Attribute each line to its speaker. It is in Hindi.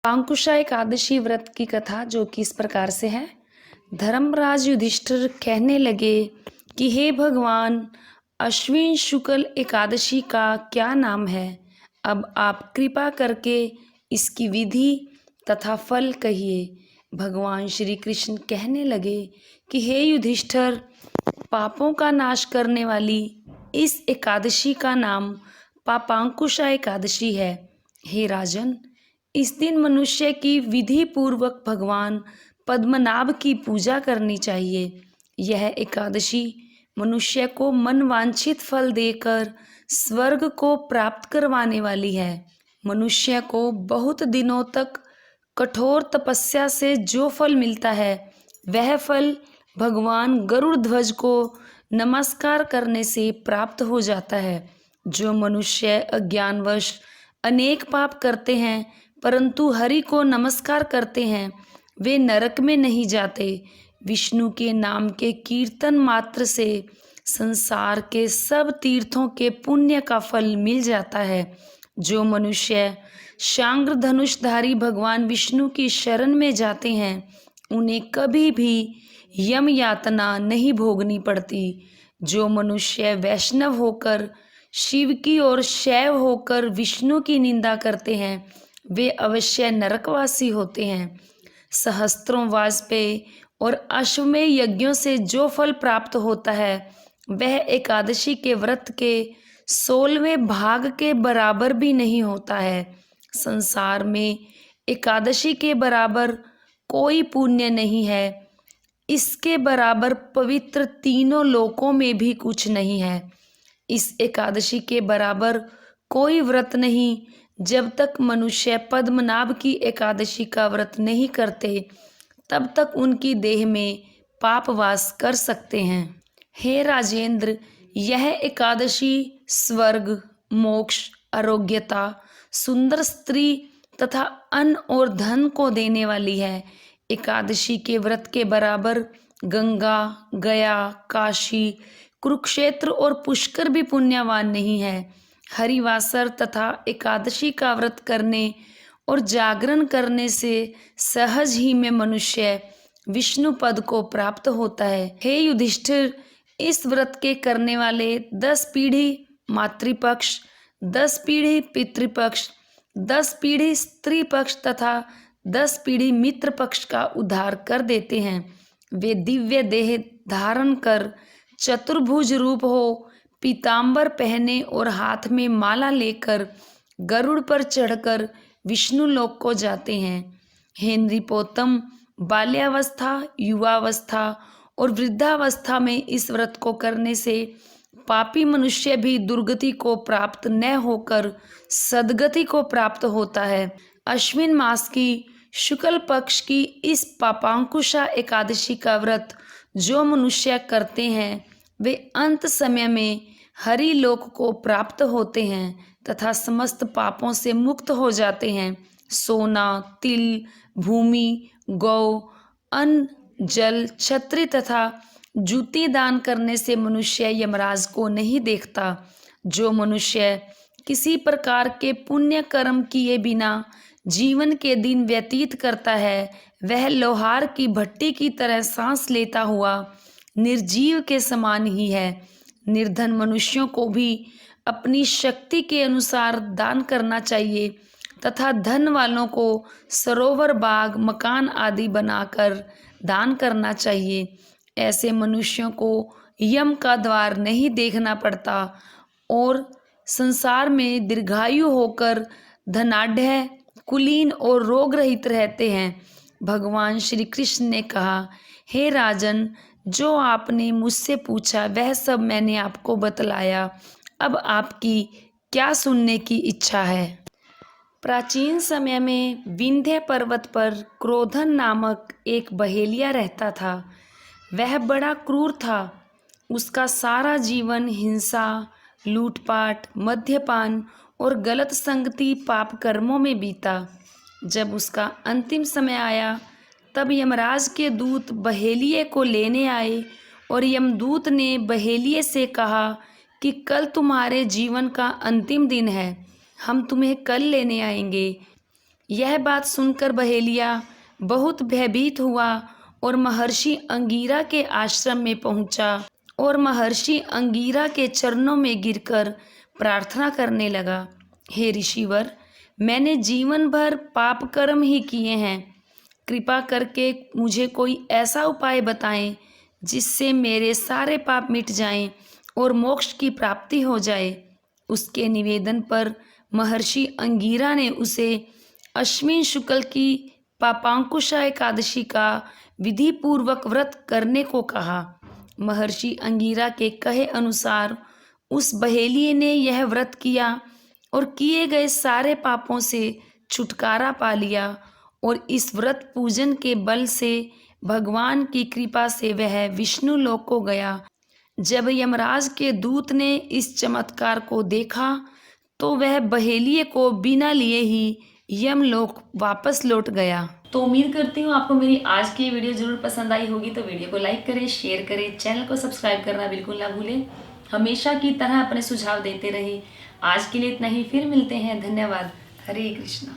Speaker 1: अंकुशा एकादशी व्रत की कथा जो कि इस प्रकार से है। धर्मराज युधिष्ठिर कहने लगे कि हे भगवान, अश्विन शुक्ल एकादशी का क्या नाम है? अब आप कृपा करके इसकी विधि तथा फल कहिए। भगवान श्री कृष्ण कहने लगे कि हे युधिष्ठिर, पापों का नाश करने वाली इस एकादशी का नाम पापांकुशा एकादशी है। हे राजन, इस दिन मनुष्य की विधि पूर्वक भगवान पद्मनाभ की पूजा करनी चाहिए। यह एकादशी मनुष्य को मनवांछित फल देकर स्वर्ग को प्राप्त करवाने वाली है। मनुष्य को बहुत दिनों तक कठोर तपस्या से जो फल मिलता है, वह फल भगवान गरुड़ ध्वज को नमस्कार करने से प्राप्त हो जाता है। जो मनुष्य अज्ञानवश अनेक पाप करते हैं परंतु हरि को नमस्कार करते हैं, वे नरक में नहीं जाते। विष्णु के नाम के कीर्तन मात्र से संसार के सब तीर्थों के पुण्य का फल मिल जाता है। जो मनुष्य शांग्र धनुषधारी भगवान विष्णु की शरण में जाते हैं, उन्हें कभी भी यम यातना नहीं भोगनी पड़ती। जो मनुष्य वैष्णव होकर शिव की और शैव होकर विष्णु की निंदा करते हैं, वे अवश्य नरकवासी होते हैं। सहस्त्रों वाजपेयी और अश्वमेध यज्ञों से जो फल प्राप्त होता है, वह एकादशी के व्रत के 16वें भाग के बराबर भी नहीं होता है। संसार में एकादशी के बराबर कोई पुण्य नहीं है। इसके बराबर पवित्र तीनों लोकों में भी कुछ नहीं है। इस एकादशी के बराबर कोई व्रत नहीं। जब तक मनुष्य पद्मनाभ की एकादशी का व्रत नहीं करते, तब तक उनकी देह में पाप वास कर सकते हैं। हे राजेंद्र, यह एकादशी स्वर्ग, मोक्ष, आरोग्यता, सुंदर स्त्री तथा अन्न और धन को देने वाली है। एकादशी के व्रत के बराबर गंगा, गया, काशी, कुरुक्षेत्र और पुष्कर भी पुण्यवान नहीं है। हरिवासर तथा एकादशी का व्रत करने और जागरण करने से सहज ही में मनुष्य विष्णु पद को प्राप्त होता है। हे युधिष्ठिर, इस व्रत के करने वाले 10 पीढ़ी मातृपक्ष, 10 पीढ़ी पितृपक्ष, 10 पीढ़ी स्त्री पक्ष तथा 10 पीढ़ी मित्र पक्ष का उद्धार कर देते हैं। वे दिव्य देह धारण कर चतुर्भुज रूप हो, पीतांबर पहने और हाथ में माला लेकर गरुड़ पर चढ़कर विष्णु लोक को जाते हैं। हे नृपोत्तम, बाल्यावस्था, युवावस्था और वृद्धावस्था में इस व्रत को करने से पापी मनुष्य भी दुर्गति को प्राप्त न होकर सद्गति को प्राप्त होता है। अश्विन मास की शुक्ल पक्ष की इस पापांकुशा एकादशी का व्रत जो मनुष्य करते हैं, वे अंत समय में हरि लोक को प्राप्त होते हैं तथा समस्त पापों से मुक्त हो जाते हैं। सोना, तिल, भूमि, गौ, अन्न, जल, छत्री तथा जूती दान करने से मनुष्य यमराज को नहीं देखता। जो मनुष्य किसी प्रकार के पुण्य कर्म किए बिना जीवन के दिन व्यतीत करता है, वह लोहार की भट्टी की तरह सांस लेता हुआ निर्जीव के समान ही है। निर्धन मनुष्यों को भी अपनी शक्ति के अनुसार दान करना चाहिए तथा धन वालों को सरोवर, बाग, मकान आदि बनाकर दान करना चाहिए। ऐसे मनुष्यों को यम का द्वार नहीं देखना पड़ता और संसार में दीर्घायु होकर धनाढ़, कुलीन और रोग रहित रहते हैं। भगवान श्री कृष्ण ने कहा, हे राजन, जो आपने मुझसे पूछा वह सब मैंने आपको बतलाया। अब आपकी क्या सुनने की इच्छा है? प्राचीन समय में विंध्य पर्वत पर क्रोधन नामक एक बहेलिया रहता था। वह बड़ा क्रूर था। उसका सारा जीवन हिंसा, लूटपाट, मद्यपान और गलत संगति पाप कर्मों में बीता। जब उसका अंतिम समय आया, तब यमराज के दूत बहेलिये को लेने आए और यमदूत ने बहेलिये से कहा कि कल तुम्हारे जीवन का अंतिम दिन है, हम तुम्हें कल लेने आएंगे। यह बात सुनकर बहेलिया बहुत भयभीत हुआ और महर्षि अंगीरा के आश्रम में पहुंचा और महर्षि अंगीरा के चरणों में गिरकर प्रार्थना करने लगा, हे ऋषिवर, मैंने जीवन भर पाप कर्म ही किए हैं। कृपा करके मुझे कोई ऐसा उपाय बताएं जिससे मेरे सारे पाप मिट जाएं और मोक्ष की प्राप्ति हो जाए। उसके निवेदन पर महर्षि अंगीरा ने उसे अश्विन शुक्ल की पापांकुशा एकादशी का विधि पूर्वक व्रत करने को कहा। महर्षि अंगीरा के कहे अनुसार उस बहेलिये ने यह व्रत किया और किए गए सारे पापों से छुटकारा पा लिया और इस व्रत पूजन के बल से भगवान की कृपा से वह विष्णु लोक को गया। जब यमराज के दूत ने इस चमत्कार को देखा तो वह बहेलिये को बिना लिए ही यमलोक वापस लौट गया। तो उम्मीद करती हूँ आपको मेरी आज की वीडियो जरूर पसंद आई होगी। तो वीडियो को लाइक करें, शेयर करें, चैनल को सब्सक्राइब करना बिल्कुल ना भूलें। हमेशा की तरह अपने सुझाव देते रहिए। आज के लिए इतना ही, फिर मिलते हैं। धन्यवाद। हरे कृष्णा।